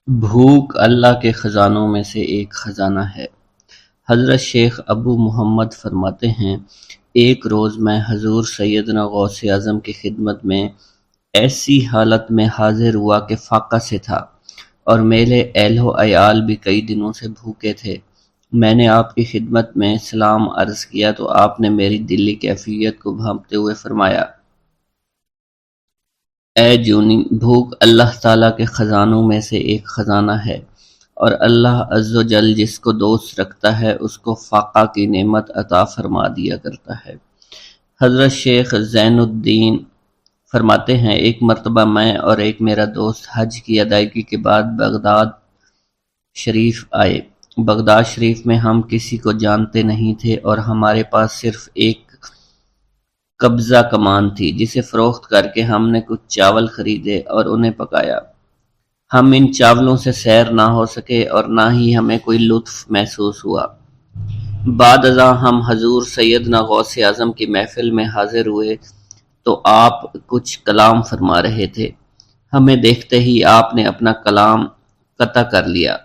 بھوک اللہ کے خزانوں میں سے ایک خزانہ ہے۔ حضرت شیخ ابو محمد فرماتے ہیں، ایک روز میں حضور سیدنا غوث اعظم کی خدمت میں ایسی حالت میں حاضر ہوا کہ فاقہ سے تھا، اور میرے اہل و عیال بھی کئی دنوں سے بھوکے تھے۔ میں نے آپ کی خدمت میں سلام عرض کیا تو آپ نے میری دلی کیفیت کو بھانپتے ہوئے فرمایا، اے جونی، بھوک اللہ تعالیٰ کے خزانوں میں سے ایک خزانہ ہے، اور اللہ عز و جل جس کو دوست رکھتا ہے اس کو فاقہ کی نعمت عطا فرما دیا کرتا ہے۔ حضرت شیخ زین الدین فرماتے ہیں، ایک مرتبہ میں اور ایک میرا دوست حج کی ادائیگی کے بعد بغداد شریف آئے۔ بغداد شریف میں ہم کسی کو جانتے نہیں تھے اور ہمارے پاس صرف ایک قبضہ کمان تھی، جسے فروخت کر کے ہم نے کچھ چاول خریدے اور انہیں پکایا۔ ہم ان چاولوں سے سیر نہ ہو سکے اور نہ ہی ہمیں کوئی لطف محسوس ہوا۔ بعد ازاں ہم حضور سیدنا غوث اعظم کی محفل میں حاضر ہوئے تو آپ کچھ کلام فرما رہے تھے۔ ہمیں دیکھتے ہی آپ نے اپنا کلام قطع کر لیا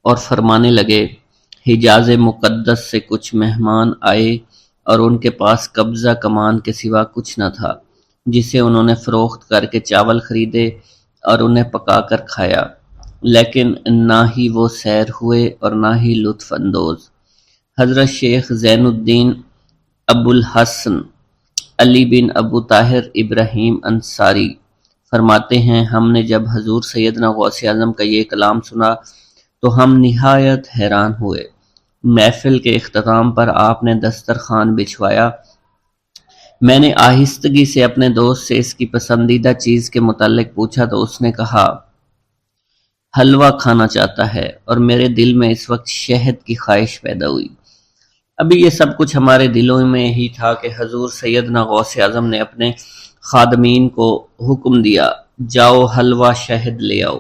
اور فرمانے لگے، حجاز مقدس سے کچھ مہمان آئے اور ان کے پاس قبضہ کمان کے سوا کچھ نہ تھا، جسے انہوں نے فروخت کر کے چاول خریدے اور انہیں پکا کر کھایا، لیکن نہ ہی وہ سیر ہوئے اور نہ ہی لطف اندوز۔ حضرت شیخ زین الدین ابو الحسن علی بن ابو طاہر ابراہیم انصاری فرماتے ہیں، ہم نے جب حضور سیدنا غوث اعظم کا یہ کلام سنا تو ہم نہایت حیران ہوئے۔ محفل کے اختتام پر آپ نے دسترخوان بچھوایا۔ میں نے آہستگی سے اپنے دوست سے اس کی پسندیدہ چیز کے متعلق پوچھا تو اس نے کہا، حلوہ کھانا چاہتا ہے، اور میرے دل میں اس وقت شہد کی خواہش پیدا ہوئی۔ ابھی یہ سب کچھ ہمارے دلوں میں ہی تھا کہ حضور سیدنا غوث اعظم نے اپنے خادمین کو حکم دیا، جاؤ حلوہ شہد لے آؤ۔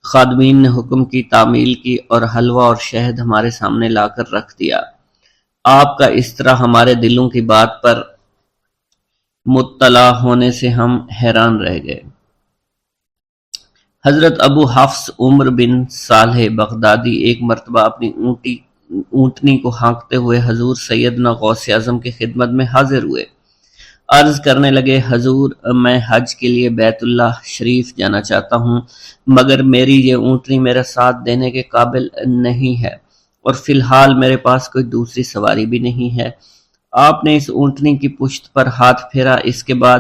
خادمین نے حکم کی، تعمیل کی اور حلوہ اور شہد ہمارے سامنے لا کر رکھ دیا۔ آپ کا اس طرح ہمارے دلوں کی بات پر مطلع ہونے سے ہم حیران رہ گئے۔ حضرت ابو حفص عمر بن صالح بغدادی ایک مرتبہ اپنی اونٹنی کو ہانکتے ہوئے حضور سیدنا غوث اعظم کی خدمت میں حاضر ہوئے۔ عرض کرنے لگے، حضور، میں حج کے لیے بیت اللہ شریف جانا چاہتا ہوں، مگر میری یہ اونٹنی میرا ساتھ دینے کے قابل نہیں ہے، اور فی الحال میرے پاس کوئی دوسری سواری بھی نہیں ہے۔ آپ نے اس اونٹنی کی پشت پر ہاتھ پھیرا۔ اس کے بعد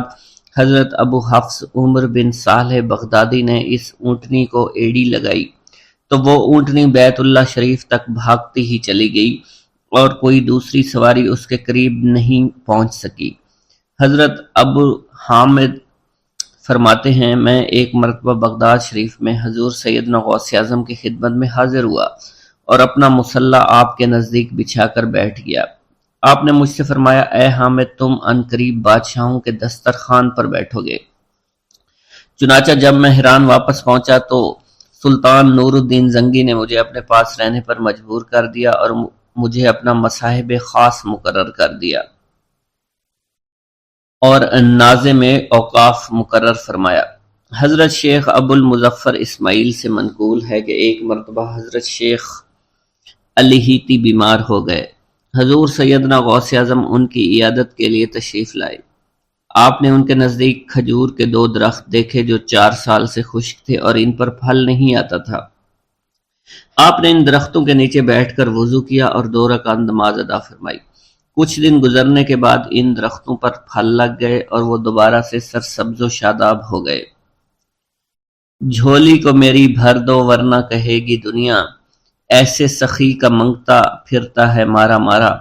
حضرت ابو حفص عمر بن صالح بغدادی نے اس اونٹنی کو ایڑی لگائی تو وہ اونٹنی بیت اللہ شریف تک بھاگتی ہی چلی گئی اور کوئی دوسری سواری اس کے قریب نہیں پہنچ سکی۔ حضرت ابو حامد فرماتے ہیں، میں ایک مرتبہ بغداد شریف میں حضور سیدنا غوث اعظم کی خدمت میں حاضر ہوا اور اپنا مصلی آپ کے نزدیک بچھا کر بیٹھ گیا۔ آپ نے مجھ سے فرمایا، اے حامد، تم عنقریب بادشاہوں کے دسترخوان پر بیٹھو گے۔ چنانچہ جب میں حران واپس پہنچا تو سلطان نور الدین زنگی نے مجھے اپنے پاس رہنے پر مجبور کر دیا اور مجھے اپنا مصاحب خاص مقرر کر دیا اور ناظم اوقاف مقرر فرمایا۔ حضرت شیخ ابو المظفر اسماعیل سے منقول ہے کہ ایک مرتبہ حضرت شیخ الہیتی بیمار ہو گئے۔ حضور سیدنا غوث اعظم ان کی عیادت کے لیے تشریف لائے۔ آپ نے ان کے نزدیک کھجور کے 2 درخت دیکھے جو 4 سال سے خشک تھے اور ان پر پھل نہیں آتا تھا۔ آپ نے ان درختوں کے نیچے بیٹھ کر وضو کیا اور 2 رکعت نماز ادا فرمائی۔ کچھ دن گزرنے کے بعد ان درختوں پر پھل لگ گئے اور وہ دوبارہ سے سرسبز و شاداب ہو گئے۔ جھولی کو میری بھر دو ورنہ کہے گی دنیا، ایسے سخی کا منگتا پھرتا ہے مارا مارا۔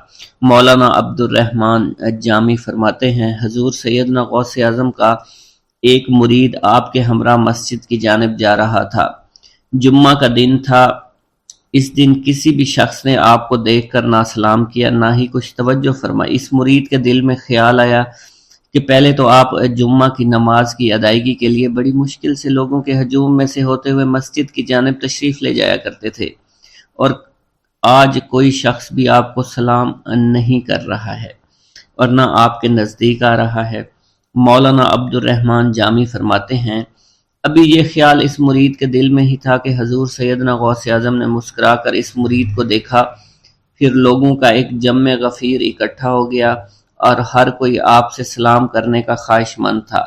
مولانا عبد الرحمن جامی فرماتے ہیں، حضور سیدنا غوث اعظم کا ایک مرید آپ کے ہمراہ مسجد کی جانب جا رہا تھا۔ جمعہ کا دن تھا۔ اس دن کسی بھی شخص نے آپ کو دیکھ کر نہ سلام کیا، نہ ہی کچھ توجہ فرمائی۔ اس مرید کے دل میں خیال آیا کہ پہلے تو آپ جمعہ کی نماز کی ادائیگی کے لیے بڑی مشکل سے لوگوں کے ہجوم میں سے ہوتے ہوئے مسجد کی جانب تشریف لے جایا کرتے تھے، اور آج کوئی شخص بھی آپ کو سلام نہیں کر رہا ہے اور نہ آپ کے نزدیک آ رہا ہے۔ مولانا عبد الرحمن جامی فرماتے ہیں، ابھی یہ خیال اس مرید کے دل میں ہی تھا کہ حضور سیدنا غوث اعظم نے مسکرا کر اس مرید کو دیکھا، پھر لوگوں کا ایک جمع غفیر اکٹھا ہو گیا اور ہر کوئی آپ سے سلام کرنے کا خواہش مند تھا،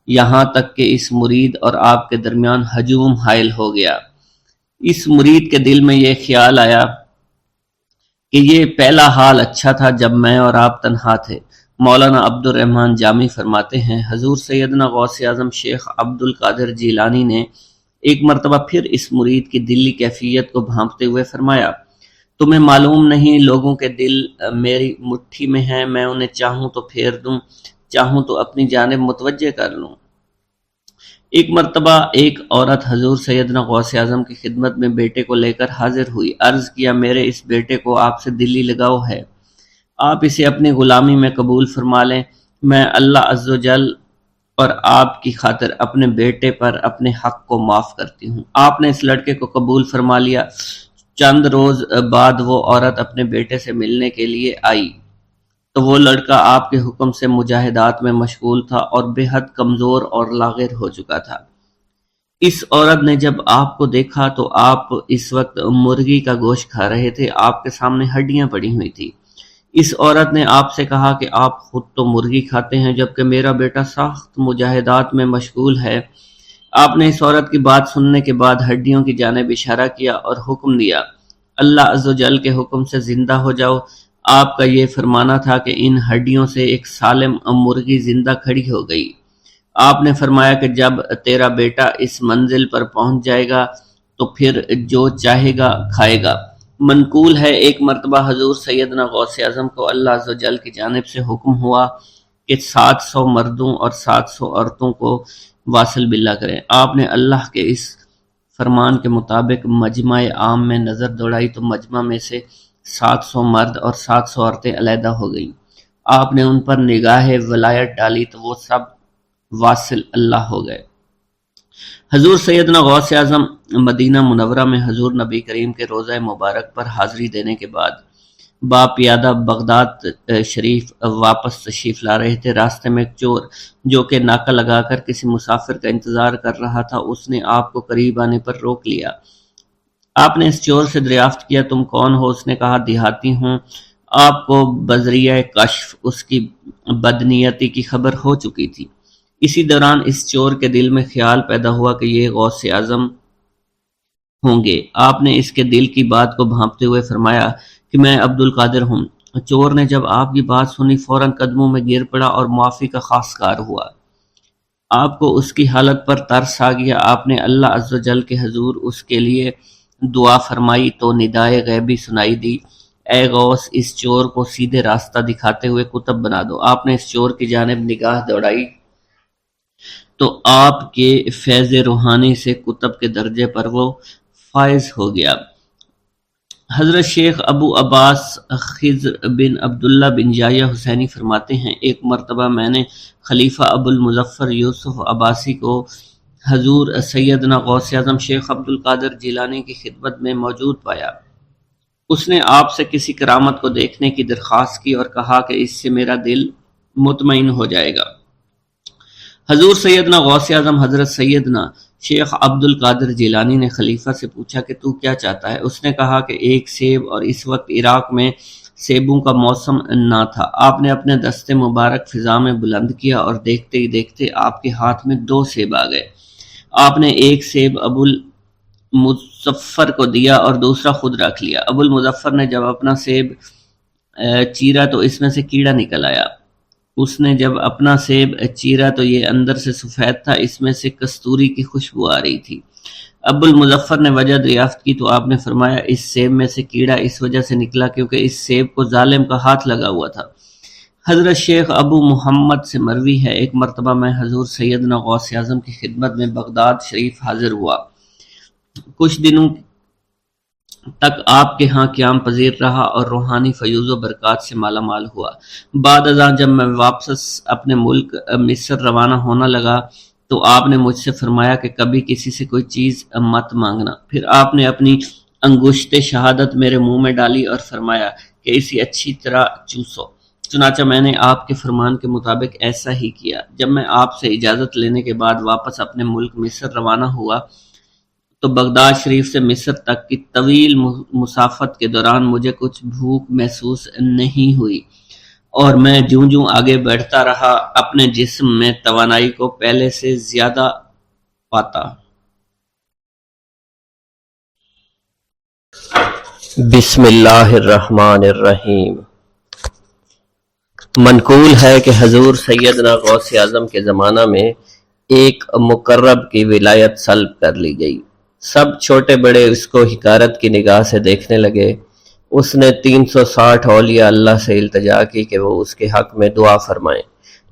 یہاں تک کہ اس مرید اور آپ کے درمیان ہجوم حائل ہو گیا۔ اس مرید کے دل میں یہ خیال آیا کہ یہ پہلا حال اچھا تھا جب میں اور آپ تنہا تھے۔ مولانا عبد الرحمن جامی فرماتے ہیں، حضور سیدنا غوث اعظم شیخ عبد القادر جیلانی نے ایک مرتبہ پھر اس مرید کی دلی کیفیت کو بھانپتے ہوئے فرمایا، تمہیں معلوم نہیں لوگوں کے دل میری مٹھی میں ہیں، میں انہیں چاہوں تو پھیر دوں، چاہوں تو اپنی جانب متوجہ کر لوں۔ ایک مرتبہ ایک عورت حضور سیدنا غوث اعظم کی خدمت میں بیٹے کو لے کر حاضر ہوئی، عرض کیا میرے اس بیٹے کو آپ سے دلی لگاؤ ہے، آپ اسے اپنی غلامی میں قبول فرما لیں، میں اللہ عز و جل اور آپ کی خاطر اپنے بیٹے پر اپنے حق کو معاف کرتی ہوں۔ آپ نے اس لڑکے کو قبول فرما لیا۔ چند روز بعد وہ عورت اپنے بیٹے سے ملنے کے لیے آئی تو وہ لڑکا آپ کے حکم سے مجاہدات میں مشغول تھا اور بے حد کمزور اور لاغر ہو چکا تھا۔ اس عورت نے جب آپ کو دیکھا تو آپ اس وقت مرغی کا گوشت کھا رہے تھے، آپ کے سامنے ہڈیاں پڑی ہوئی تھی۔ اس عورت نے آپ سے کہا کہ آپ خود تو مرغی کھاتے ہیں جبکہ میرا بیٹا سخت مجاہدات میں مشغول ہے۔ آپ نے اس عورت کی بات سننے کے بعد ہڈیوں کی جانب اشارہ کیا اور حکم دیا، اللہ عز و جل کے حکم سے زندہ ہو جاؤ۔ آپ کا یہ فرمانا تھا کہ ان ہڈیوں سے ایک سالم مرغی زندہ کھڑی ہو گئی۔ آپ نے فرمایا کہ جب تیرا بیٹا اس منزل پر پہنچ جائے گا تو پھر جو چاہے گا کھائے گا۔ منقول ہے ایک مرتبہ حضور سیدنا غوث اعظم کو اللہ عز و جل کی جانب سے حکم ہوا کہ 700 مردوں اور 700 عورتوں کو واصل باللہ کریں۔ آپ نے اللہ کے اس فرمان کے مطابق مجمع عام میں نظر دوڑائی تو مجمع میں سے 700 مرد اور 700 عورتیں علیحدہ ہو گئیں۔ آپ نے ان پر نگاہ ولایت ڈالی تو وہ سب واصل اللہ ہو گئے۔ حضور سیدنا غوث اعظم مدینہ منورہ میں حضور نبی کریم کے روضہ مبارک پر حاضری دینے کے بعد باپیادہ بغداد شریف واپس تشریف لا رہے تھے۔ راستے میں ایک چور جو کہ ناکہ لگا کر کسی مسافر کا انتظار کر رہا تھا، اس نے آپ کو قریب آنے پر روک لیا۔ آپ نے اس چور سے دریافت کیا تم کون ہو؟ اس نے کہا دیہاتی ہوں۔ آپ کو بذریعہ کشف اس کی بدنیتی کی خبر ہو چکی تھی۔ اسی دوران اس چور کے دل میں خیال پیدا ہوا کہ یہ غوث اعظم ہوں گے۔ آپ نے اس کے دل کی بات کو بھانپتے ہوئے فرمایا کہ میں عبد القادر ہوں۔ چور نے جب آپ کی بات سنی فوراً قدموں میں گر پڑا اور معافی کا خواستگار ہوا۔ آپ کو اس کی حالت پر ترس آ گیا۔ آپ نے اللہ عز و جل کے حضور اس کے لیے دعا فرمائی تو ندائے غیبی سنائی دی، اے غوث اس چور کو سیدھے راستہ دکھاتے ہوئے کتب بنا دو۔ آپ نے اس چور کی جانب نگاہ دوڑائی تو آپ کے فیض روحانی سے کتب کے درجے پر وہ فائز ہو گیا۔ حضرت شیخ ابو عباس خضر بن عبداللہ بن یحییٰ حسینی فرماتے ہیں، ایک مرتبہ میں نے خلیفہ ابو المظفر یوسف عباسی کو حضور سیدنا غوث اعظم شیخ عبد القادر جیلانی کی خدمت میں موجود پایا۔ اس نے آپ سے کسی کرامت کو دیکھنے کی درخواست کی اور کہا کہ اس سے میرا دل مطمئن ہو جائے گا۔ حضور سیدنا غوث اعظم حضرت سیدنا شیخ عبد القادر جیلانی نے خلیفہ سے پوچھا کہ تو کیا چاہتا ہے؟ اس نے کہا کہ ایک سیب، اور اس وقت عراق میں سیبوں کا موسم نہ تھا۔ آپ نے اپنے دستے مبارک فضا میں بلند کیا اور دیکھتے ہی دیکھتے آپ کے ہاتھ میں 2 سیب آ گئے۔ آپ نے ایک سیب ابو المظفر کو دیا اور دوسرا خود رکھ لیا۔ ابو المظفر نے جب اپنا سیب چیرا تو اس میں سے کیڑا نکل آیا۔ اس نے جب اپنا سیب چیرا تو یہ اندر سے سفید تھا، اس میں سے کستوری کی خوشبو آ رہی تھی۔ ابو المظفر نے وجہ دریافت کی تو آپ نے فرمایا اس سیب میں سے کیڑا اس وجہ سے نکلا کیونکہ اس سیب کو ظالم کا ہاتھ لگا ہوا تھا۔ حضرت شیخ ابو محمد سے مروی ہے، ایک مرتبہ میں حضور سیدنا غوث اعظم کی خدمت میں بغداد شریف حاضر ہوا۔ کچھ دنوں تک آپ کے ہاں قیام پذیر رہا اور روحانی فیوز و برکات سے مالا مال ہوا۔ بعد ازاں جب میں واپس اپنے ملک مصر روانہ ہونا لگا تو آپ نے مجھ سے فرمایا کہ کبھی کسی سے کوئی چیز مت مانگنا۔ پھر آپ نے اپنی انگشت شہادت میرے منہ میں ڈالی اور فرمایا کہ اسے اچھی طرح چوسو۔ چنانچہ میں نے آپ کے فرمان کے مطابق ایسا ہی کیا۔ جب میں آپ سے اجازت لینے کے بعد واپس اپنے ملک مصر روانہ ہوا تو بغداد شریف سے مصر تک کی طویل مسافت کے دوران مجھے کچھ بھوک محسوس نہیں ہوئی، اور میں جوں جوں آگے بڑھتا رہا اپنے جسم میں توانائی کو پہلے سے زیادہ پاتا۔ بسم اللہ الرحمن الرحیم۔ منقول ہے کہ حضور سیدنا غوث اعظم کے زمانہ میں ایک مقرب کی ولایت سلب کر لی گئی۔ سب چھوٹے بڑے اس کو حقارت کی نگاہ سے دیکھنے لگے۔ اس نے 360 اولیاء اللہ سے التجا کی کہ وہ اس کے حق میں دعا فرمائیں،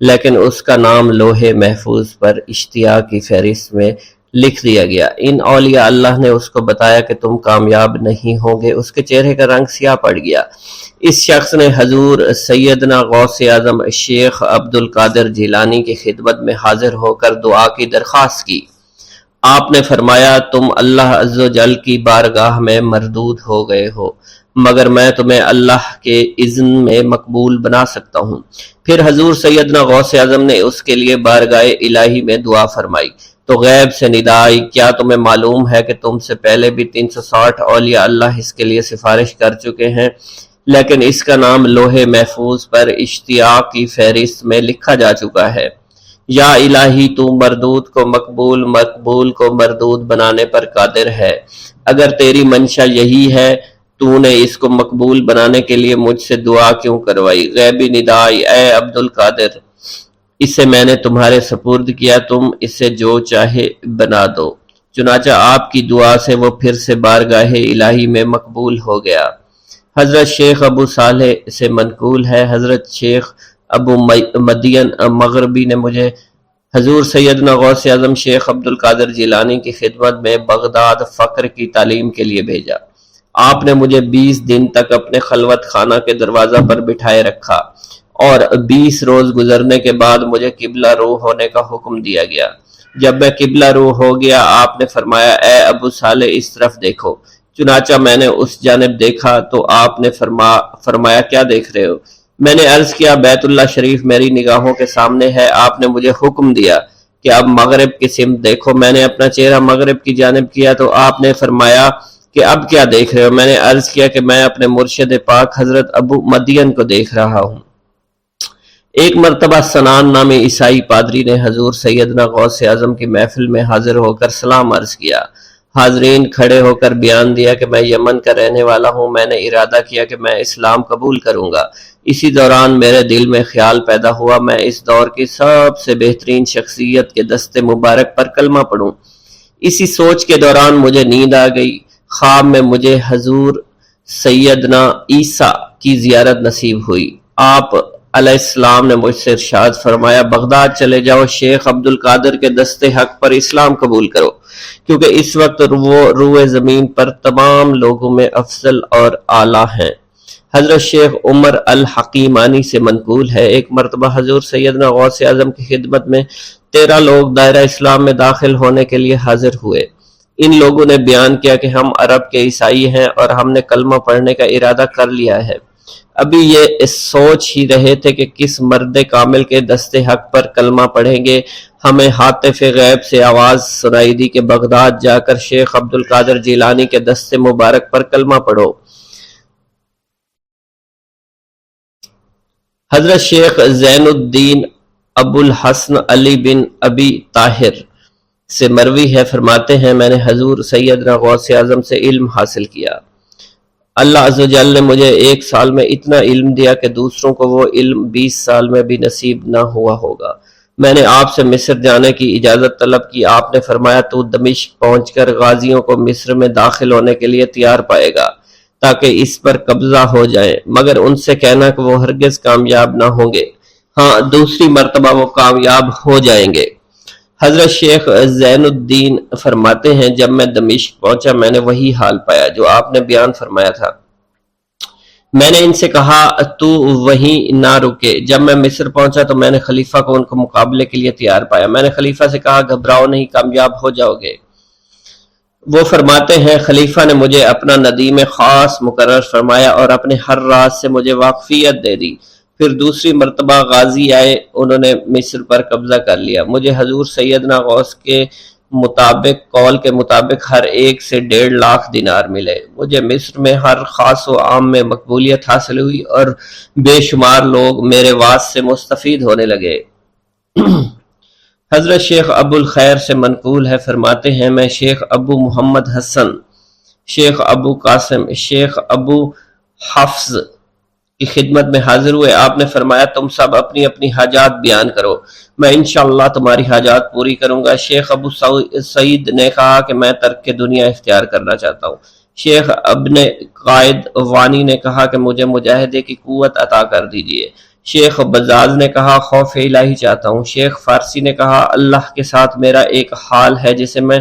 لیکن اس کا نام لوح محفوظ پر اشتیاق کی فہرست میں لکھ دیا گیا۔ ان اولیاء اللہ نے اس کو بتایا کہ تم کامیاب نہیں ہوں گے۔ اس کے چہرے کا رنگ سیاہ پڑ گیا۔ اس شخص نے حضور سیدنا غوث اعظم شیخ عبد القادر جیلانی کی خدمت میں حاضر ہو کر دعا کی درخواست کی۔ آپ نے فرمایا تم اللہ عز و جل کی بارگاہ میں مردود ہو گئے ہو، مگر میں تمہیں اللہ کے اذن میں مقبول بنا سکتا ہوں۔ پھر حضور سیدنا غوث اعظم نے اس کے لیے بارگاہ الہی میں دعا فرمائی تو غیب سے ندا آئی، کیا تمہیں معلوم ہے کہ تم سے پہلے بھی 360 اولیاء اللہ اس کے لیے سفارش کر چکے ہیں، لیکن اس کا نام لوح محفوظ پر اشتیاق کی فہرست میں لکھا جا چکا ہے۔ یا الہی تو مردود کو مقبول، مقبول کو مردود بنانے پر قادر ہے۔ اگر تیری منشا یہی ہے تو نے اس کو مقبول بنانے کے لیے مجھ سے دعا کیوں کروائی؟ غیبی ندا آئی، اے عبد القادر، اسے میں نے تمہارے سپرد کیا، تم اسے جو چاہے بنا دو۔ چنانچہ آپ کی دعا سے وہ پھر سے بارگاہ الہی میں مقبول ہو گیا۔ حضرت شیخ ابو صالح سے منقول ہے، حضرت شیخ ابو مدین مغربی نے مجھے حضور سیدنا غوث اعظم شیخ عبد القادر جیلانی کی خدمت میں بغداد فقر کی تعلیم کے لیے بھیجا۔ آپ نے مجھے 20 دن تک اپنے خلوت خانہ کے دروازہ پر بٹھائے رکھا، اور 20 روز گزرنے کے بعد مجھے قبلہ رو ہونے کا حکم دیا گیا۔ جب میں قبلہ رو ہو گیا، آپ نے فرمایا اے ابو صالح اس طرف دیکھو۔ چنانچہ میں نے اس جانب دیکھا تو آپ نے فرمایا کیا دیکھ رہے ہو؟ میں نے عرض کیا بیت اللہ شریف میری نگاہوں کے سامنے ہے۔ آپ نے مجھے حکم دیا کہ اب مغرب کی سمت دیکھو۔ میں نے اپنا چہرہ مغرب کی جانب کیا تو آپ نے فرمایا کہ اب کیا دیکھ رہے ہو؟ میں نے عرض کیا کہ میں اپنے مرشد پاک حضرت ابو مدین کو دیکھ رہا ہوں۔ ایک مرتبہ سنان نامی عیسائی پادری نے حضور سیدنا غوث اعظم کی محفل میں حاضر ہو کر سلام عرض کیا۔ حاضرین کھڑے ہو کر بیان دیا کہ میں یمن کا رہنے والا ہوں، میں نے ارادہ کیا کہ میں اسلام قبول کروں گا۔ اسی دوران میرے دل میں خیال پیدا ہوا میں اس دور کی سب سے بہترین شخصیت کے دست مبارک پر کلمہ پڑھوں۔ اسی سوچ کے دوران مجھے نیند آ گئی۔ خواب میں مجھے حضور سیدنا عیسیٰ کی زیارت نصیب ہوئی۔ آپ علیہ السلام نے مجھ سے ارشاد فرمایا بغداد چلے جاؤ، شیخ عبد القادر کے دست حق پر اسلام قبول کرو، کیونکہ اس وقت وہ روئے زمین پر تمام لوگوں میں افضل اور اعلیٰ ہیں۔ حضرت شیخ عمر الحکیمانی سے منقول ہے، ایک مرتبہ حضور سیدنا غوث اعظم کی خدمت میں 13 لوگ دائرہ اسلام میں داخل ہونے کے لیے حاضر ہوئے۔ ان لوگوں نے بیان کیا کہ ہم عرب کے عیسائی ہیں اور ہم نے کلمہ پڑھنے کا ارادہ کر لیا ہے۔ ابھی یہ سوچ ہی رہے تھے کہ کس مرد کامل کے دست حق پر کلمہ پڑھیں گے، ہمیں ہاتف غیب سے آواز سنائی دی کہ بغداد جا کر شیخ عبد القادر جیلانی کے دست مبارک پر کلمہ پڑھو۔ حضرت شیخ زین الدین ابو الحسن علی بن ابی طاہر سے مروی ہے، فرماتے ہیں میں نے حضور سیدنا غوث اعظم سے علم حاصل کیا۔ اللہ عز و جل نے مجھے 1 سال میں اتنا علم دیا کہ دوسروں کو وہ علم 20 سال میں بھی نصیب نہ ہوا ہوگا۔ میں نے آپ سے مصر جانے کی اجازت طلب کی۔ آپ نے فرمایا تو دمشق پہنچ کر غازیوں کو مصر میں داخل ہونے کے لیے تیار پائے گا تاکہ اس پر قبضہ ہو جائے، مگر ان سے کہنا کہ وہ ہرگز کامیاب نہ ہوں گے، ہاں دوسری مرتبہ وہ کامیاب ہو جائیں گے۔ حضرت شیخ زین الدین فرماتے ہیں جب میں دمشق پہنچا میں نے وہی حال پایا جو آپ نے بیان فرمایا تھا۔ میں نے ان سے کہا تو وہیں نہ رکے۔ جب میں مصر پہنچا تو میں نے خلیفہ کو ان کو مقابلے کے لیے تیار پایا۔ میں نے خلیفہ سے کہا گھبراؤ نہیں، کامیاب ہو جاؤ گے۔ وہ فرماتے ہیں خلیفہ نے مجھے اپنا ندیم خاص مقرر فرمایا اور اپنے ہر راز سے مجھے واقفیت دے دی۔ پھر دوسری مرتبہ غازی آئے، انہوں نے مصر پر قبضہ کر لیا۔ مجھے حضور سیدنا غوث کے قول کے مطابق ہر ایک سے 1.5 لاکھ دینار ملے۔ مجھے مصر میں ہر خاص و عام میں مقبولیت حاصل ہوئی اور بے شمار لوگ میرے وعظ سے مستفید ہونے لگے۔ حضرت شیخ ابو الخیر سے منقول ہے، فرماتے ہیں میں شیخ ابو محمد حسن، شیخ ابو قاسم، شیخ ابو حفظ کی خدمت میں حاضر ہوئے۔ آپ نے فرمایا تم سب اپنی اپنی حاجات بیان کرو، میں انشاءاللہ تمہاری حاجات پوری کروں گا۔ شیخ ابو سعید نے کہا کہ میں ترک دنیا اختیار کرنا چاہتا ہوں۔ شیخ ابن قائد وانی نے کہا کہ مجھے مجاہدے کی قوت عطا کر دیجئے۔ شیخ بزاز نے کہا خوف الہی چاہتا ہوں۔ شیخ فارسی نے کہا اللہ کے ساتھ میرا ایک حال ہے جسے میں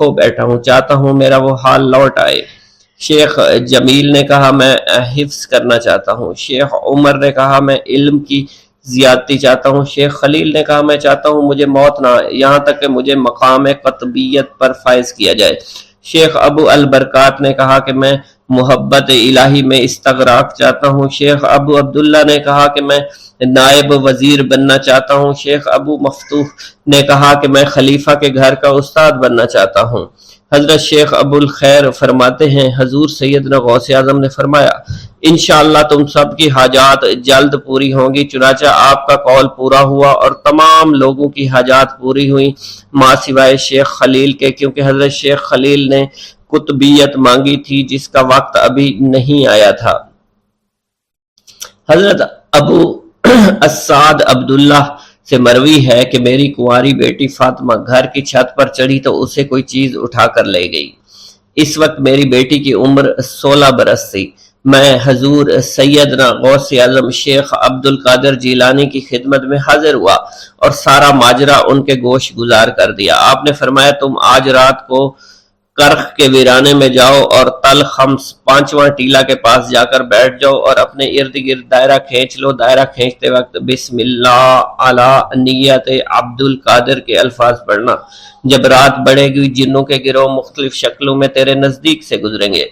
کھو بیٹھا ہوں، چاہتا ہوں میرا وہ حال لوٹ آئے۔ شیخ جمیل نے کہا میں حفظ کرنا چاہتا ہوں۔ شیخ عمر نے کہا میں علم کی زیادتی چاہتا ہوں۔ شیخ خلیل نے کہا میں چاہتا ہوں مجھے موت نہ آئے، یہاں تک کہ مجھے مقام قطبیت پر فائز کیا جائے۔ شیخ ابو البرکات نے کہا کہ میں محبت الہی میں استغراق چاہتا ہوں۔ شیخ ابو عبداللہ نے کہا کہ میں نائب وزیر بننا چاہتا ہوں۔ شیخ ابو مفتوح نے کہا کہ میں خلیفہ کے گھر کا استاد بننا چاہتا ہوں۔ حضرت شیخ ابو الخیر فرماتے ہیں حضور سیدنا غوث اعظم نے فرمایا انشاءاللہ تم سب کی حاجات جلد پوری ہوں گی۔ چنانچہ آپ کا قول پورا ہوا اور تمام لوگوں کی حاجات پوری ہوئیں ماں سوائے شیخ خلیل کے، کیونکہ حضرت شیخ خلیل نے قطبیت مانگی تھی جس کا وقت ابھی نہیں آیا تھا۔ حضرت ابو السعد عبداللہ سے مروی ہے کہ میری کنواری بیٹی فاطمہ گھر کی چھت پر چڑھی تو اسے کوئی چیز اٹھا کر لے گئی۔ اس وقت میری بیٹی کی عمر 16 برس تھی۔ میں حضور سیدنا غوث اعظم شیخ عبد القادر جیلانی کی خدمت میں حاضر ہوا اور سارا ماجرا ان کے گوش گزار کر دیا۔ آپ نے فرمایا تم آج رات کو کرخ کے ویرانے میں جاؤ اور تل خمس 5واں ٹیلا کے پاس جا کر بیٹھ جاؤ اور اپنے ارد گرد دائرہ کھینچ لو۔ دائرہ کھینچتے وقت بسم اللہ علی نیت عبد القادر کے الفاظ پڑھنا۔ جب رات بڑھے گی جنوں کے گروہ مختلف شکلوں میں تیرے نزدیک سے گزریں گے،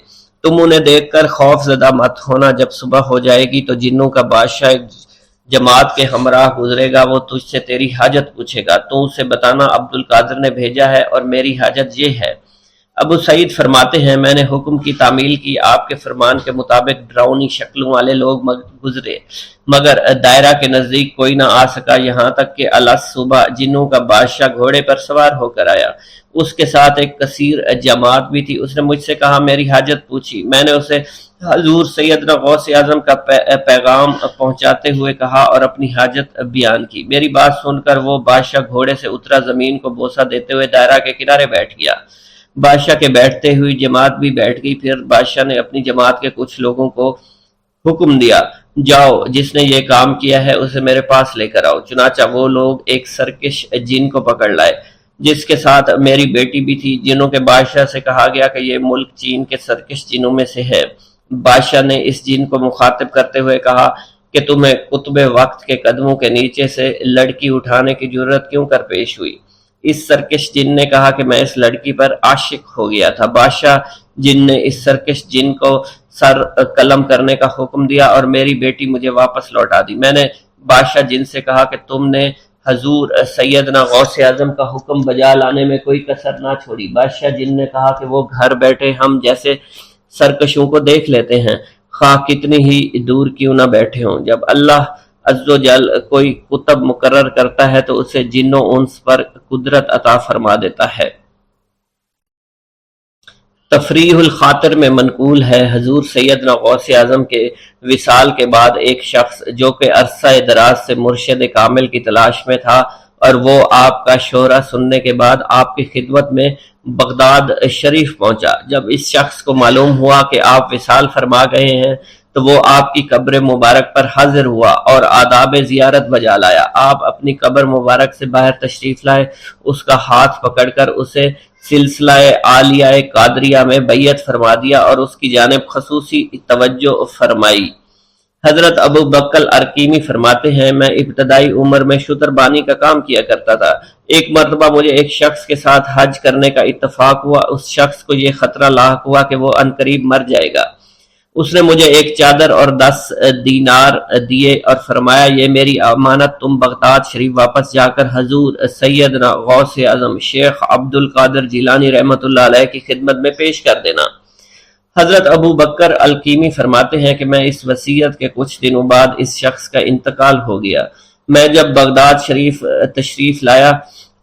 تم انہیں دیکھ کر خوف زدہ مت ہونا۔ جب صبح ہو جائے گی تو جنوں کا بادشاہ جماعت کے ہمراہ گزرے گا، وہ تجھ سے تیری حاجت پوچھے گا، تو اسے بتانا عبد القادر نے بھیجا ہے اور میری حاجت یہ ہے۔ ابو سعید فرماتے ہیں میں نے حکم کی تعمیل کی، آپ کے فرمان کے مطابق ڈراؤنی شکلوں والے لوگ گزرے مگر دائرہ کے نزدیک کوئی نہ آ سکا، یہاں تک کہ صبح جنوں کا بادشاہ گھوڑے پر سوار ہو کر آیا، اس کے ساتھ ایک کثیر جماعت بھی تھی۔ اس نے مجھ سے کہا میری حاجت پوچھی، میں نے اسے حضور سیدنا غوث اعظم کا پیغام پہنچاتے ہوئے کہا اور اپنی حاجت بیان کی۔ میری بات سن کر وہ بادشاہ گھوڑے سے اترا، زمین کو بوسہ دیتے ہوئے دائرہ کے کنارے بیٹھ گیا۔ بادشاہ کے بیٹھتے ہوئی جماعت بھی بیٹھ گئی۔ پھر بادشاہ نے اپنی جماعت کے کچھ لوگوں کو حکم دیا جاؤ جس نے یہ کام کیا ہے اسے میرے پاس لے کر آؤ۔ چنانچہ وہ لوگ ایک سرکش جن کو پکڑ لائے جس کے ساتھ میری بیٹی بھی تھی۔ جنوں کے بادشاہ سے کہا گیا کہ یہ ملک چین کے سرکش جنوں میں سے ہے۔ بادشاہ نے اس جن کو مخاطب کرتے ہوئے کہا کہ تمہیں قطب وقت کے قدموں کے نیچے سے لڑکی اٹھانے کی جرت کیوں کر پیش ہوئی؟ اس سرکش جن نے کہا کہ میں اس لڑکی پر عاشق ہو گیا تھا۔ بادشاہ جن نے اس سرکش جن کو سر قلم کرنے کا حکم دیا اور میری بیٹی مجھے واپس لوٹا دی۔ میں نے بادشاہ جن سے کہا کہ تم نے حضور سیدنا غوث اعظم کا حکم بجا لانے میں کوئی کسر نہ چھوڑی۔ بادشاہ جن نے کہا کہ وہ گھر بیٹھے ہم جیسے سرکشوں کو دیکھ لیتے ہیں، خواہ کتنی ہی دور کیوں نہ بیٹھے ہوں۔ جب اللہ عز و جل کوئی قطب مقرر کرتا ہے تو اسے جن و انس پر قدرت عطا فرما دیتا ہے۔ تفریح الخاطر میں منقول ہے حضور سیدنا غوث اعظم کے وصال کے بعد ایک شخص جو کہ عرصہ دراز سے مرشد کامل کی تلاش میں تھا اور وہ آپ کا شورا سننے کے بعد آپ کی خدمت میں بغداد شریف پہنچا۔ جب اس شخص کو معلوم ہوا کہ آپ وصال فرما گئے ہیں تو وہ آپ کی قبر مبارک پر حاضر ہوا اور آداب زیارت بجا لایا۔ آپ اپنی قبر مبارک سے باہر تشریف لائے، اس کا ہاتھ پکڑ کر اسے سلسلہ عالیہ قادریہ میں بیعت فرما دیا اور اس کی جانب خصوصی توجہ فرمائی۔ حضرت ابو بکر ارکیمی فرماتے ہیں میں ابتدائی عمر میں شتربانی کا کام کیا کرتا تھا۔ ایک مرتبہ مجھے ایک شخص کے ساتھ حج کرنے کا اتفاق ہوا۔ اس شخص کو یہ خطرہ لاحق ہوا کہ وہ عنقریب مر جائے گا۔ اس نے مجھے ایک چادر اور 10 دینار دیے اور فرمایا یہ میری امانت تم بغداد شریف واپس جا کر حضور سیدنا غوث اعظم شیخ عبد القادر جیلانی رحمۃ اللہ علیہ کی خدمت میں پیش کر دینا۔ حضرت ابو بکر الکیمی فرماتے ہیں کہ میں اس وصیت کے کچھ دنوں بعد اس شخص کا انتقال ہو گیا۔ میں جب بغداد شریف تشریف لایا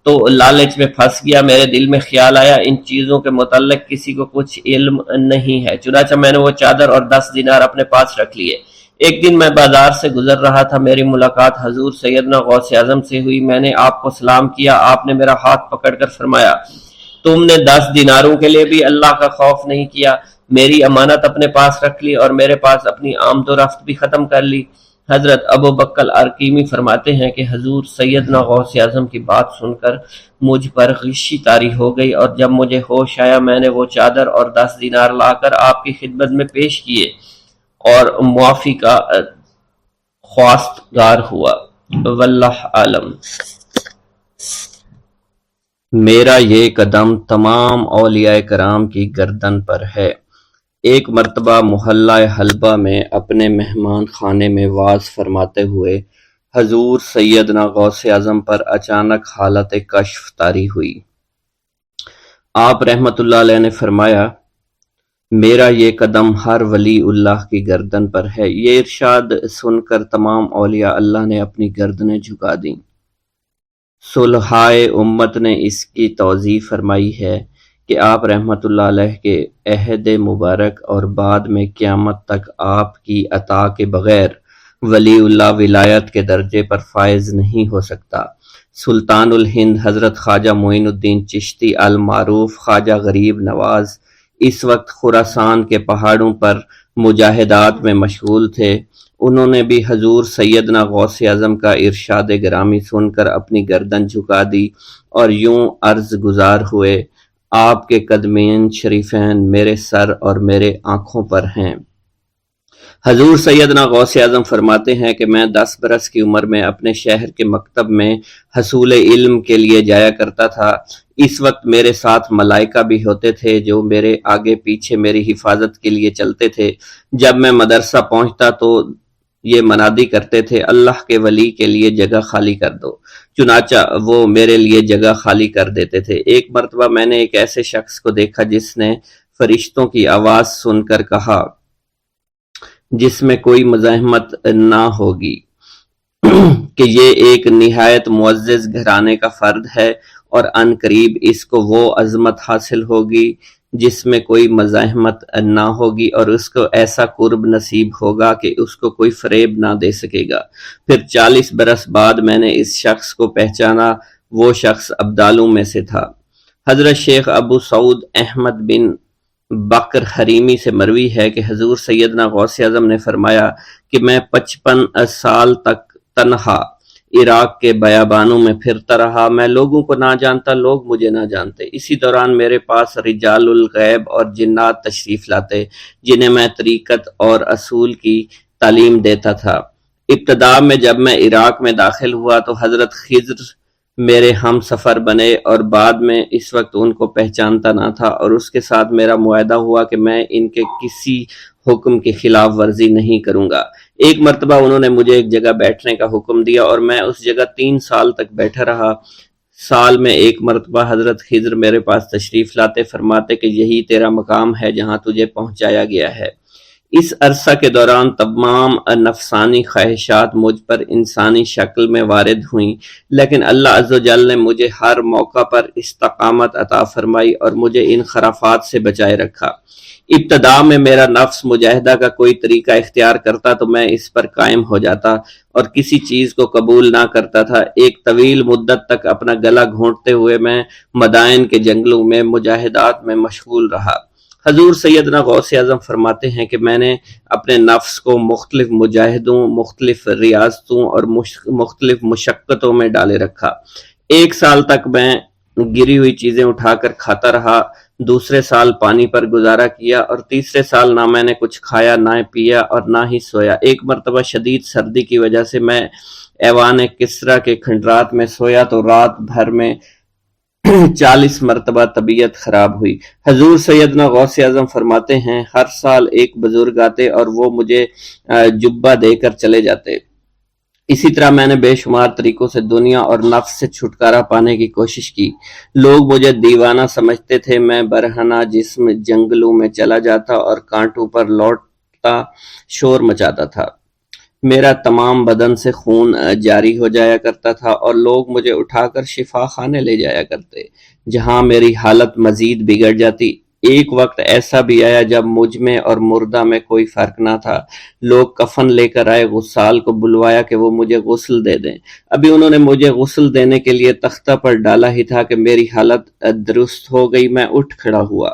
تو لالچ میں پھنس گیا۔ میرے دل میں خیال آیا ان چیزوں کے متعلق کسی کو کچھ علم نہیں ہے، چنانچہ میں نے وہ چادر اور 10 دینار اپنے پاس رکھ لیے۔ ایک دن میں بازار سے گزر رہا تھا، میری ملاقات حضور سیدنا غوث اعظم سے ہوئی۔ میں نے آپ کو سلام کیا، آپ نے میرا ہاتھ پکڑ کر فرمایا تم نے 10 دیناروں کے لیے بھی اللہ کا خوف نہیں کیا، میری امانت اپنے پاس رکھ لی اور میرے پاس اپنی آمد و رفت بھی ختم کر لی۔ حضرت ابو بکر ارکیمی فرماتے ہیں کہ حضور سیدنا غوث اعظم کی بات سن کر مجھ پر غشی طاری ہو گئی، اور جب مجھے ہوش آیا میں نے وہ چادر اور 10 دینار لا کر آپ کی خدمت میں پیش کیے اور معافی کا خواستگار ہوا۔ واللہ عالم۔ میرا یہ قدم تمام اولیاء کرام کی گردن پر ہے۔ ایک مرتبہ محلہ حلبہ میں اپنے مہمان خانے میں وعظ فرماتے ہوئے حضور سیدنا غوث اعظم پر اچانک حالت کشف طاری ہوئی۔ آپ رحمت اللہ علیہ نے فرمایا میرا یہ قدم ہر ولی اللہ کی گردن پر ہے۔ یہ ارشاد سن کر تمام اولیاء اللہ نے اپنی گردنیں جھکا دیں۔ صلحائے امت نے اس کی توضیح فرمائی ہے کہ آپ رحمت اللہ علیہ کے عہد مبارک اور بعد میں قیامت تک آپ کی عطا کے بغیر ولی اللہ ولایت کے درجے پر فائز نہیں ہو سکتا۔ سلطان الہند حضرت خواجہ معین الدین چشتی المعروف خواجہ غریب نواز اس وقت خراسان کے پہاڑوں پر مجاہدات میں مشغول تھے۔ انہوں نے بھی حضور سیدنا غوث اعظم کا ارشاد گرامی سن کر اپنی گردن جھکا دی اور یوں عرض گزار ہوئے آپ کے قدمین شریفین میرے سر اور میرے آنکھوں پر ہیں۔ حضور سیدنا غوث اعظم فرماتے ہیں کہ میں 10 برس کی عمر میں اپنے شہر کے مکتب میں حصول علم کے لیے جایا کرتا تھا۔ اس وقت میرے ساتھ ملائکہ بھی ہوتے تھے جو میرے آگے پیچھے میری حفاظت کے لیے چلتے تھے۔ جب میں مدرسہ پہنچتا تو یہ منادی کرتے تھے اللہ کے ولی کے لیے جگہ خالی کر دو، چنانچہ وہ میرے لیے جگہ خالی کر دیتے تھے۔ ایک مرتبہ میں نے ایک ایسے شخص کو دیکھا جس نے فرشتوں کی آواز سن کر کہا جس میں کوئی مزاحمت نہ ہوگی کہ یہ ایک نہایت معزز گھرانے کا فرد ہے اور ان قریب اس کو وہ عظمت حاصل ہوگی جس میں کوئی مزاحمت نہ ہوگی، اور اس کو ایسا قرب نصیب ہوگا کہ اس کو کوئی فریب نہ دے سکے گا۔ پھر 40 برس بعد میں نے اس شخص کو پہچانا، وہ شخص ابدالوں میں سے تھا۔ حضرت شیخ ابو سعود احمد بن بکر حریمی سے مروی ہے کہ حضور سیدنا غوث اعظم نے فرمایا کہ میں 55 سال تک تنہا عراق کے بیابانوں میں پھرتا رہا، میں لوگوں کو نہ جانتا، لوگ مجھے نہ جانتے۔ اسی دوران میرے پاس رجال الغیب اور جنات تشریف لاتے جنہیں میں طریقت اور اصول کی تعلیم دیتا تھا۔ ابتدا میں جب میں عراق میں داخل ہوا تو حضرت خضر میرے ہم سفر بنے اور بعد میں اس وقت ان کو پہچانتا نہ تھا، اور اس کے ساتھ میرا معاہدہ ہوا کہ میں ان کے کسی حکم کی خلاف ورزی نہیں کروں گا۔ ایک مرتبہ انہوں نے مجھے ایک جگہ بیٹھنے کا حکم دیا اور میں اس جگہ 3 سال تک بیٹھا رہا۔ سال میں ایک مرتبہ حضرت خضر میرے پاس تشریف لاتے، فرماتے کہ یہی تیرا مقام ہے جہاں تجھے پہنچایا گیا ہے۔ اس عرصہ کے دوران تمام نفسانی خواہشات مجھ پر انسانی شکل میں وارد ہوئیں، لیکن اللہ عز و جل نے مجھے ہر موقع پر استقامت عطا فرمائی اور مجھے ان خرافات سے بچائے رکھا۔ ابتدا میں میرا نفس مجاہدہ کا کوئی طریقہ اختیار کرتا تو میں اس پر قائم ہو جاتا اور کسی چیز کو قبول نہ کرتا تھا۔ ایک طویل مدت تک اپنا گلا گھونٹتے ہوئے میں مدائن کے جنگلوں میں مجاہدات میں مشغول رہا۔ حضور سیدنا غوث اعظم فرماتے ہیں کہ میں نے اپنے نفس کو مختلف مجاہدوں، مختلف ریاضتوں اور مختلف مشقتوں میں ڈالے رکھا۔ 1 سال تک میں گری ہوئی چیزیں اٹھا کر کھاتا رہا، دوسرے سال پانی پر گزارا کیا، اور تیسرے سال نہ میں نے کچھ کھایا، نہ پیا اور نہ ہی سویا۔ ایک مرتبہ شدید سردی کی وجہ سے میں ایوان کسریٰ کے کھنڈرات میں سویا تو رات بھر میں 40 مرتبہ طبیعت خراب ہوئی۔ حضور سیدنا غوث اعظم فرماتے ہیں ہر سال ایک بزرگ آتے اور وہ مجھے جبہ دے کر چلے جاتے۔ اسی طرح میں نے بے شمار طریقوں سے دنیا اور نفس سے چھٹکارا پانے کی کوشش کی۔ لوگ مجھے دیوانہ سمجھتے تھے۔ میں برہنہ جسم جنگلوں میں چلا جاتا اور کانٹوں پر لوٹتا شور مچاتا تھا۔ میرا تمام بدن سے خون جاری ہو جایا کرتا تھا اور لوگ مجھے اٹھا کر شفا خانے لے جایا کرتے، جہاں میری حالت مزید بگڑ جاتی۔ ایک وقت ایسا بھی آیا جب مجھ میں اور مردہ میں کوئی فرق نہ تھا۔ لوگ کفن لے کر آئے، غسال کو بلوایا کہ وہ مجھے غسل دے دیں۔ ابھی انہوں نے مجھے غسل دینے کے لیے تختہ پر ڈالا ہی تھا کہ میری حالت درست ہو گئی۔ میں اٹھ کھڑا ہوا۔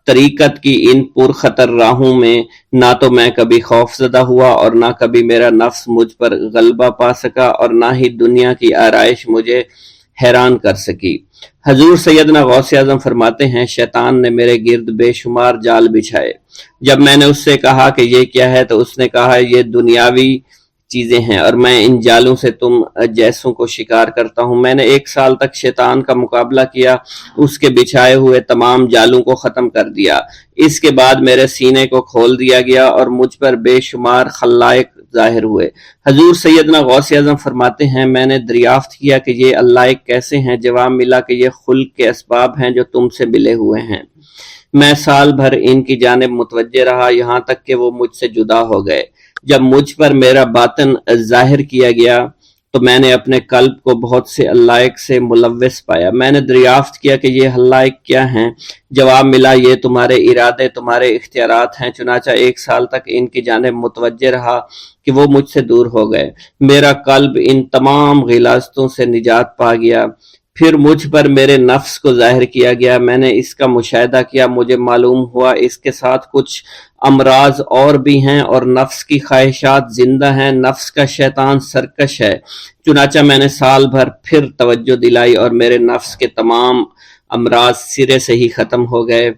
طریقت کی ان پرخطر راہوں میں نہ تو میں کبھی خوف زدہ ہوا اور نہ کبھی میرا نفس مجھ پر غلبہ پا سکا اور نہ ہی دنیا کی آرائش مجھے حیران کر سکی۔ حضور سیدنا غوث اعظم فرماتے ہیں شیطان نے میرے گرد بے شمار جال بچھائے۔ جب میں نے اس سے کہا کہ یہ کیا ہے تو اس نے کہا یہ دنیاوی چیزیں ہیں اور میں ان جالوں سے تم جیسوں کو شکار کرتا ہوں۔ میں نے 1 سال تک شیطان کا مقابلہ کیا، اس کے بچھائے ہوئے تمام جالوں کو ختم کر دیا۔ اس کے بعد میرے سینے کو کھول دیا گیا اور مجھ پر بے شمار خلائق ظاہر ہوئے۔ حضور سیدنا غوث اعظم فرماتے ہیں میں نے دریافت کیا کہ یہ علائق کیسے ہیں؟ جواب ملا کہ یہ خلق کے اسباب ہیں جو تم سے ملے ہوئے ہیں۔ میں سال بھر ان کی جانب متوجہ رہا، یہاں تک کہ وہ مجھ سے جدا ہو گئے۔ جب مجھ پر میرا باطن ظاہر کیا گیا تو میں نے اپنے قلب کو بہت سے علائق سے ملوث پایا۔ میں نے دریافت کیا کہ یہ علائق کیا ہیں؟ جواب ملا یہ تمہارے ارادے، تمہارے اختیارات ہیں۔ چنانچہ 1 سال تک ان کی جانب متوجہ رہا کہ وہ مجھ سے دور ہو گئے۔ میرا قلب ان تمام غلاظتوں سے نجات پا گیا۔ پھر مجھ پر میرے نفس کو ظاہر کیا گیا۔ میں نے اس کا مشاہدہ کیا، مجھے معلوم ہوا اس کے ساتھ کچھ امراض اور بھی ہیں اور نفس کی خواہشات زندہ ہیں۔ نفس کا شیطان سرکش ہے۔ چنانچہ میں نے سال بھر پھر توجہ دلائی اور میرے نفس کے تمام امراض سرے سے ہی ختم ہو گئے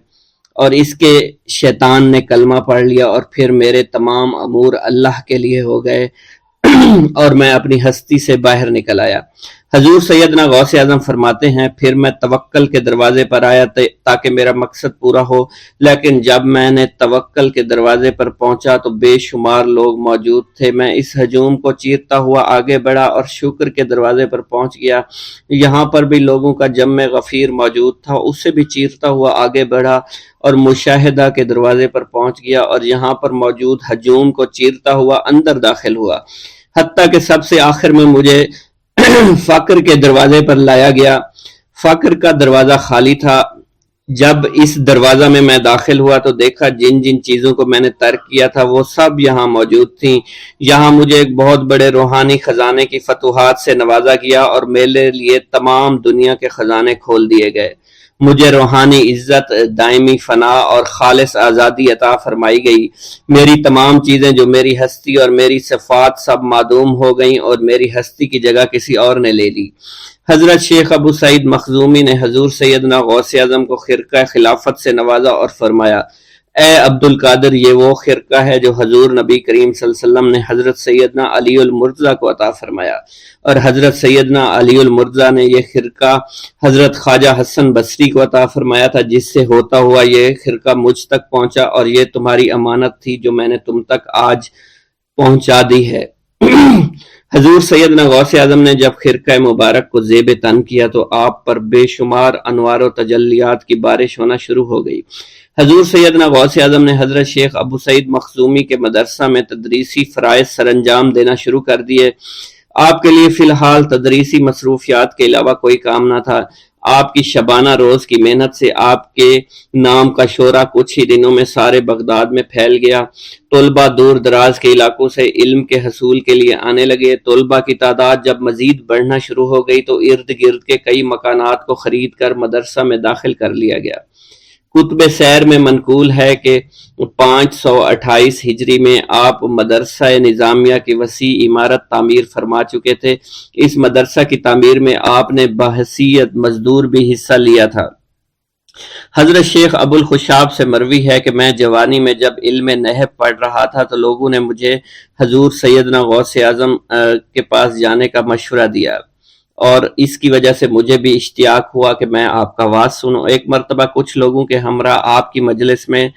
اور اس کے شیطان نے کلمہ پڑھ لیا اور پھر میرے تمام امور اللہ کے لیے ہو گئے اور میں اپنی ہستی سے باہر نکل آیا۔ حضور سیدنا غوث اعظم فرماتے ہیں پھر میں توکل کے دروازے پر آیا تاکہ میرا مقصد پورا ہو، لیکن جب میں نے توکل کے دروازے پر پہنچا تو بے شمار لوگ موجود تھے۔ میں اس ہجوم کو چیرتا ہوا آگے بڑھا اور شکر کے دروازے پر پہنچ گیا۔ یہاں پر بھی لوگوں کا جمع غفیر موجود تھا، اسے بھی چیرتا ہوا آگے بڑھا اور مشاہدہ کے دروازے پر پہنچ گیا اور یہاں پر موجود ہجوم کو چیرتا ہوا اندر داخل ہوا، حتیٰ کہ سب سے آخر میں مجھے فقر کے دروازے پر لایا گیا۔ فقر کا دروازہ خالی تھا۔ جب اس دروازہ میں داخل ہوا تو دیکھا جن جن چیزوں کو میں نے ترک کیا تھا وہ سب یہاں موجود تھیں۔ یہاں مجھے ایک بہت بڑے روحانی خزانے کی فتوحات سے نوازا گیا اور میرے لیے تمام دنیا کے خزانے کھول دیے گئے۔ مجھے روحانی عزت، دائمی فنا اور خالص آزادی عطا فرمائی گئی۔ میری تمام چیزیں جو میری ہستی اور میری صفات سب معدوم ہو گئیں اور میری ہستی کی جگہ کسی اور نے لے لی۔ حضرت شیخ ابو سعید مخزومی نے حضور سیدنا غوث اعظم کو خرقہ خلافت سے نوازا اور فرمایا اے عبد القادر، یہ وہ خرقہ ہے جو حضور نبی کریم صلی اللہ علیہ وسلم نے حضرت سیدنا علی المرتضیٰ کو عطا فرمایا، اور حضرت سیدنا علی المرتضیٰ نے یہ خرقہ حضرت خواجہ حسن بصری کو عطا فرمایا تھا، جس سے ہوتا ہوا یہ خرقہ مجھ تک پہنچا اور یہ تمہاری امانت تھی جو میں نے تم تک آج پہنچا دی ہے۔ حضور سیدنا غوث اعظم نے جب خرقہ مبارک کو زیب تن کیا تو آپ پر بے شمار انوار و تجلیات کی بارش ہونا شروع ہو گئی۔ حضور سیدنا غوث اعظم نے حضرت شیخ ابو سعید مخزومی کے مدرسہ میں تدریسی فرائض سر انجام دینا شروع کر دیے۔ آپ کے لیے فی الحال تدریسی مصروفیات کے علاوہ کوئی کام نہ تھا۔ آپ کی شبانہ روز کی محنت سے آپ کے نام کا شعرہ کچھ ہی دنوں میں سارے بغداد میں پھیل گیا۔ طلبہ دور دراز کے علاقوں سے علم کے حصول کے لیے آنے لگے۔ طلبہ کی تعداد جب مزید بڑھنا شروع ہو گئی تو ارد گرد کے کئی مکانات کو خرید کر مدرسہ میں داخل کر لیا گیا۔ کتب سیر میں منقول ہے کہ 528 ہجری میں آپ مدرسہ نظامیہ کی وسیع عمارت تعمیر فرما چکے تھے۔ اس مدرسہ کی تعمیر میں آپ نے بحیثیت مزدور بھی حصہ لیا تھا۔ حضرت شیخ ابو الخشاب سے مروی ہے کہ میں جوانی میں جب علم نحو پڑھ رہا تھا تو لوگوں نے مجھے حضور سیدنا غوث اعظم کے پاس جانے کا مشورہ دیا اور اس کی وجہ سے مجھے بھی اشتیاق ہوا کہ میں آپ کا واز سنوں۔ ایک مرتبہ کچھ لوگوں کے ہمراہ آپ کی مجلس میں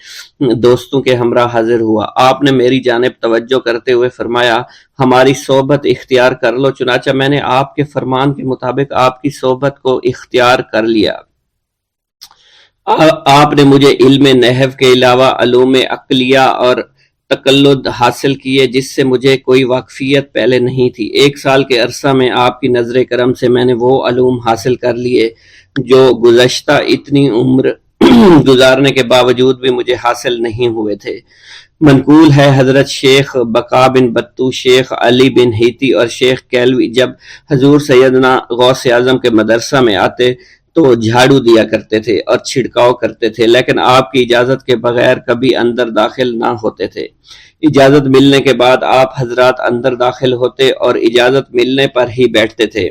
دوستوں کے ہمراہ حاضر ہوا۔ آپ نے میری جانب توجہ کرتے ہوئے فرمایا ہماری صحبت اختیار کر لو، چنانچہ میں نے آپ کے فرمان کے مطابق آپ کی صحبت کو اختیار کر لیا۔ آپ نے مجھے علم نحو کے علاوہ علوم عقلیہ اور تقلد حاصل کیے جس سے مجھے کوئی واقفیت پہلے نہیں تھی۔ 1 سال کے عرصہ میں آپ کی نظر کرم سے میں نے وہ علوم حاصل کر لیے جو گزشتہ اتنی عمر گزارنے کے باوجود بھی مجھے حاصل نہیں ہوئے تھے۔ منقول ہے حضرت شیخ بقا بن بطو، شیخ علی بن ہیتی اور شیخ کیلوی جب حضور سیدنا غوث اعظم کے مدرسہ میں آتے تو جھاڑو دیا کرتے تھے اور چھڑکاؤ کرتے تھے، لیکن آپ کی اجازت کے بغیر کبھی اندر داخل نہ ہوتے تھے۔ اجازت ملنے کے بعد آپ حضرات اندر داخل ہوتے اور اجازت ملنے پر ہی بیٹھتے تھے۔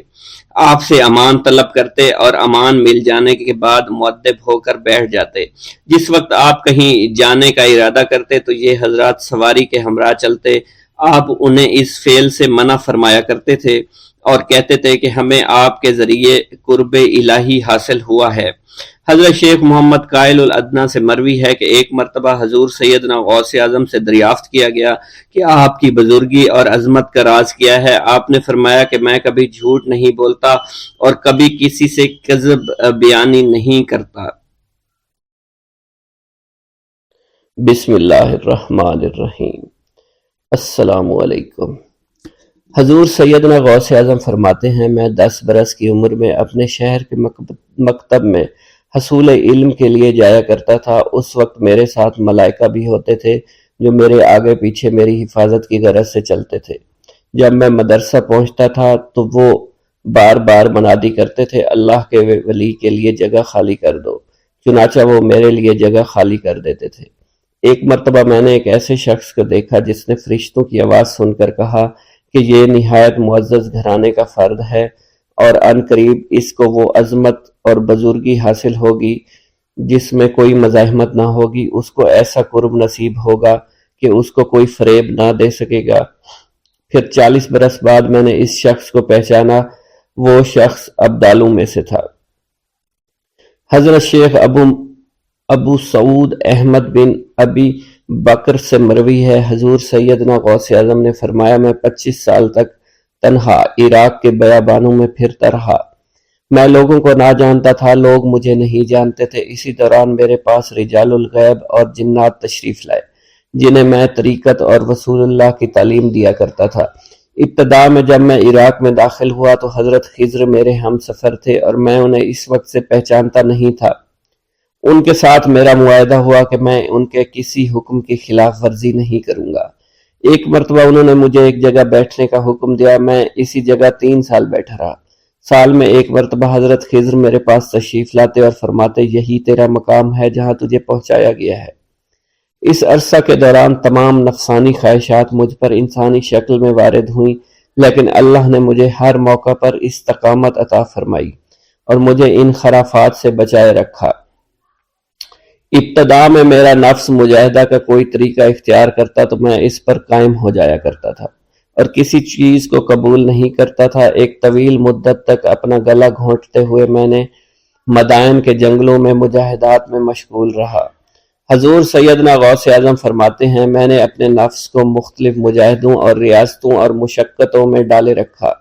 آپ سے امان طلب کرتے اور امان مل جانے کے بعد مؤدب ہو کر بیٹھ جاتے۔ جس وقت آپ کہیں جانے کا ارادہ کرتے تو یہ حضرات سواری کے ہمراہ چلتے۔ آپ انہیں اس فعل سے منع فرمایا کرتے تھے اور کہتے تھے کہ ہمیں آپ کے ذریعے قرب الہی حاصل ہوا ہے۔ حضرت شیخ محمد قائل الادنیٰ سے مروی ہے کہ ایک مرتبہ حضور سیدنا غوث اعظم سے دریافت کیا گیا کہ آپ کی بزرگی اور عظمت کا راز کیا ہے۔ آپ نے فرمایا کہ میں کبھی جھوٹ نہیں بولتا اور کبھی کسی سے کذب بیانی نہیں کرتا۔ بسم اللہ الرحمن الرحیم۔ السلام علیکم۔ حضور سیدنا غوث اعظم فرماتے ہیں میں 10 برس کی عمر میں اپنے شہر کے مکتب میں حصول علم کے لیے جایا کرتا تھا۔ اس وقت میرے ساتھ ملائکہ بھی ہوتے تھے جو میرے آگے پیچھے میری حفاظت کی غرض سے چلتے تھے۔ جب میں مدرسہ پہنچتا تھا تو وہ بار بار منادی کرتے تھے اللہ کے ولی کے لیے جگہ خالی کر دو، چنانچہ وہ میرے لیے جگہ خالی کر دیتے تھے۔ ایک مرتبہ میں نے ایک ایسے شخص کو دیکھا جس نے فرشتوں کی آواز سن کر کہا کہ یہ نہایت معزز گھرانے کا فرد ہے اور عن قریب اس کو وہ عظمت اور بزرگی حاصل ہوگی جس میں کوئی مزاحمت نہ ہوگی، اس کو ایسا قرب نصیب ہوگا کہ اس کو کوئی فریب نہ دے سکے گا۔ پھر 40 برس بعد میں نے اس شخص کو پہچانا، وہ شخص ابدالوں میں سے تھا۔ حضرت شیخ ابو سعود احمد بن ابی بکر سے مروی ہے حضور سیدنا غوث اعظم نے فرمایا میں 25 سال تک تنہا عراق کے بیابانوں میں پھرتا رہا۔ میں لوگوں کو نہ جانتا تھا، لوگ مجھے نہیں جانتے تھے۔ اسی دوران میرے پاس رجال الغیب اور جنات تشریف لائے جنہیں میں طریقت اور رسول اللہ کی تعلیم دیا کرتا تھا۔ ابتدا میں جب میں عراق میں داخل ہوا تو حضرت خضر میرے ہم سفر تھے اور میں انہیں اس وقت سے پہچانتا نہیں تھا۔ ان کے ساتھ میرا معاہدہ ہوا کہ میں ان کے کسی حکم کی خلاف ورزی نہیں کروں گا۔ ایک مرتبہ انہوں نے مجھے ایک جگہ بیٹھنے کا حکم دیا، میں اسی جگہ 3 سال بیٹھا رہا۔ سال میں ایک مرتبہ حضرت خضر میرے پاس تشریف لاتے اور فرماتے یہی تیرا مقام ہے جہاں تجھے پہنچایا گیا ہے۔ اس عرصہ کے دوران تمام نفسانی خواہشات مجھ پر انسانی شکل میں وارد ہوئیں، لیکن اللہ نے مجھے ہر موقع پر استقامت عطا فرمائی اور مجھے ان خرافات سے بچائے رکھا۔ ابتدا میں میرا نفس مجاہدہ کا کوئی طریقہ اختیار کرتا تو میں اس پر قائم ہو جایا کرتا تھا اور کسی چیز کو قبول نہیں کرتا تھا۔ ایک طویل مدت تک اپنا گلا گھونٹتے ہوئے میں نے مدائن کے جنگلوں میں مجاہدات میں مشغول رہا۔ حضور سیدنا غوث اعظم فرماتے ہیں میں نے اپنے نفس کو مختلف مجاہدوں اور ریاستوں اور مشقتوں میں ڈالے رکھا۔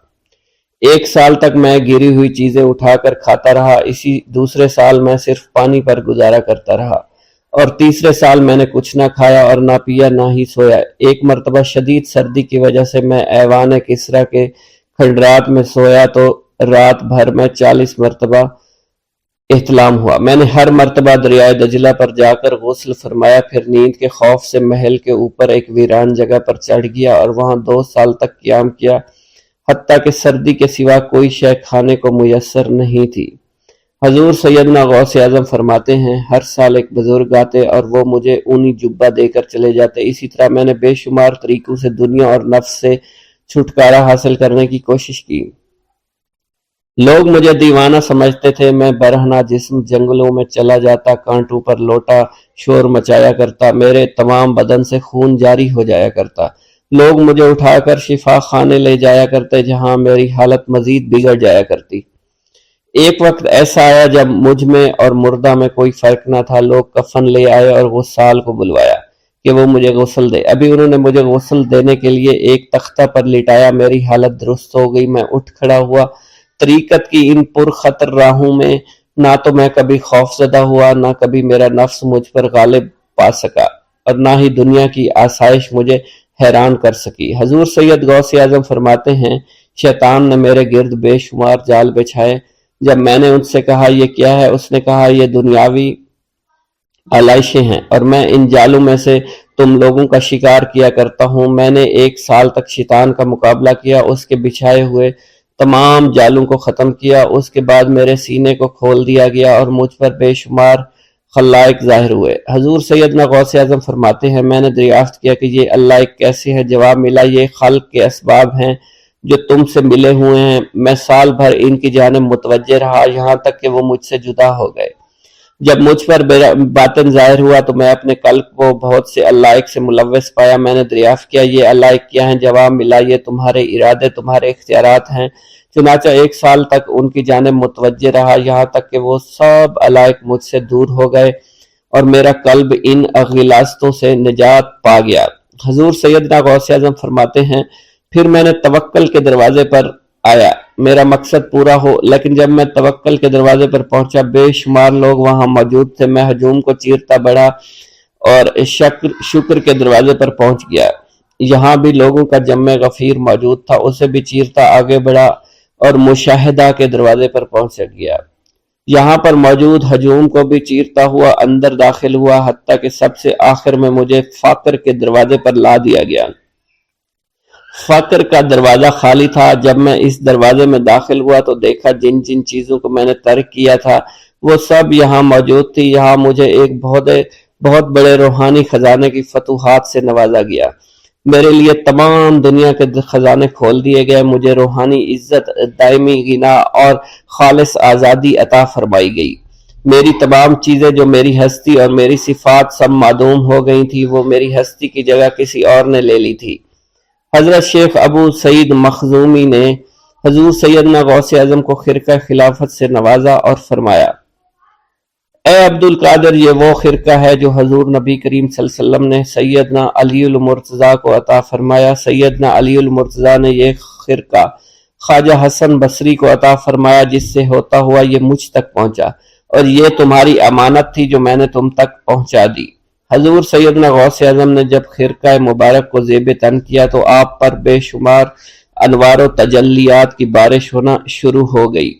1 سال تک میں گری ہوئی چیزیں اٹھا کر کھاتا رہا، اسی دوسرے سال میں صرف پانی پر گزارا کرتا رہا اور تیسرے سال میں نے کچھ نہ کھایا اور نہ پیا نہ ہی سویا۔ ایک مرتبہ شدید سردی کی وجہ سے میں ایوان کسریٰ کے کھنڈرات میں سویا تو رات بھر میں 40 مرتبہ احتلام ہوا۔ میں نے ہر مرتبہ دریائے دجلہ پر جا کر غسل فرمایا، پھر نیند کے خوف سے محل کے اوپر ایک ویران جگہ پر چڑھ گیا اور وہاں 2 سال تک قیام کیا، حتیٰ کہ سردی کے سوا کوئی شے کھانے کو میسر نہیں تھی۔ حضور سیدنا غوث اعظم فرماتے ہیں ہر سال ایک بزرگ آتے اور وہ مجھے اونی جبہ دے کر چلے جاتے۔ اسی طرح میں نے بے شمار طریقوں سے دنیا اور نفس سے چھٹکارا حاصل کرنے کی کوشش کی۔ لوگ مجھے دیوانہ سمجھتے تھے، میں برہنہ جسم جنگلوں میں چلا جاتا، کانٹوں پر لوٹا شور مچایا کرتا، میرے تمام بدن سے خون جاری ہو جایا کرتا۔ لوگ مجھے اٹھا کر شفا خانے لے جایا کرتے جہاں میری حالت مزید بگڑ جایا کرتی۔ ایک وقت ایسا آیا جب مجھ میں اور مردہ میں کوئی فرق نہ تھا۔ لوگ کفن لے آئے اور غسال کو بلوایا کہ وہ مجھے غسل دے۔ ابھی انہوں نے مجھے غسل دینے کے لیے ایک تختہ پر لٹایا، میری حالت درست ہو گئی، میں اٹھ کھڑا ہوا۔ طریقت کی ان پرخطر راہوں میں نہ تو میں کبھی خوف زدہ ہوا، نہ کبھی میرا نفس مجھ پر غالب پا سکا، اور نہ ہی دنیا کی آسائش مجھے حیران کر سکی۔ حضور سید غوث اعظم فرماتے ہیں، شیطان نے میرے گرد بے شمار جال بچھائے۔ جب میں نے ان سے کہا یہ کیا ہے، اس نے کہا یہ دنیاوی آلائشیں ہیں، اور میں ان جالوں میں سے تم لوگوں کا شکار کیا کرتا ہوں۔ میں نے 1 سال تک شیطان کا مقابلہ کیا، اس کے بچھائے ہوئے تمام جالوں کو ختم کیا۔ اس کے بعد میرے سینے کو کھول دیا گیا اور مجھ پر بے شمار خلائق ظاہر ہوئے۔ حضور سیدنا غوث اعظم فرماتے ہیں، میں نے دریافت کیا کہ یہ اللہ ایک کیسے ہے؟ جواب ملا، یہ خلق کے اسباب ہیں جو تم سے ملے ہوئے ہیں۔ میں سال بھر ان کی جانب متوجہ رہا، یہاں تک کہ وہ مجھ سے جدا ہو گئے۔ جب مجھ پر باطن ظاہر ہوا تو میں اپنے قلب کو بہت سے علائق سے ملوث پایا۔ میں نے دریافت کیا یہ علائق کیا ہیں؟ جواب ملا، یہ تمہارے ارادے، تمہارے اختیارات ہیں۔ چنانچہ 1 سال تک ان کی جانب متوجہ رہا، یہاں تک کہ وہ سب علائق مجھ سے دور ہو گئے اور میرا قلب ان غلاظتوں سے نجات پا گیا۔ حضور سیدنا غوث اعظم فرماتے ہیں، پھر میں نے توکل کے دروازے پر آیا، میرا مقصد پورا ہو، لیکن جب میں توکل کے دروازے پر پہنچا بے شمار لوگ وہاں موجود تھے۔ میں ہجوم کو چیرتا بڑھا اور شکر کے دروازے پر پہنچ گیا، یہاں بھی لوگوں کا جمع غفیر موجود تھا، اسے بھی چیرتا آگے بڑھا اور مشاہدہ کے دروازے پر پہنچ گیا، یہاں پر موجود ہجوم کو بھی چیرتا ہوا اندر داخل ہوا، حتیٰ کہ سب سے آخر میں مجھے فقر کے دروازے پر لا دیا گیا۔ فقر کا دروازہ خالی تھا۔ جب میں اس دروازے میں داخل ہوا تو دیکھا جن جن چیزوں کو میں نے ترک کیا تھا وہ سب یہاں موجود تھی۔ یہاں مجھے ایک بہت بڑے روحانی خزانے کی فتوحات سے نوازا گیا، میرے لیے تمام دنیا کے خزانے کھول دیے گئے، مجھے روحانی عزت، دائمی غنا اور خالص آزادی عطا فرمائی گئی۔ میری تمام چیزیں جو میری ہستی اور میری صفات سب معدوم ہو گئی تھی، وہ میری ہستی کی جگہ کسی اور نے لے لی تھی۔ حضرت شیخ ابو سعید مخزومی نے حضور سیدنا غوث اعظم کو خرقہ خلافت سے نوازا اور فرمایا، اے عبد القادر، یہ وہ خرقہ ہے جو حضور نبی کریم صلی اللہ علیہ وسلم نے سیدنا علی المرتضیٰ کو عطا فرمایا۔ سیدنا علی المرتضیٰ نے یہ خرقہ خواجہ حسن بصری کو عطا فرمایا، جس سے ہوتا ہوا یہ مجھ تک پہنچا، اور یہ تمہاری امانت تھی جو میں نے تم تک پہنچا دی۔ حضور سیدنا غوث اعظم نے جب خرقہ مبارک کو زیب تن کیا تو آپ پر بے شمار انوار و تجلیات کی بارش ہونا شروع ہو گئی۔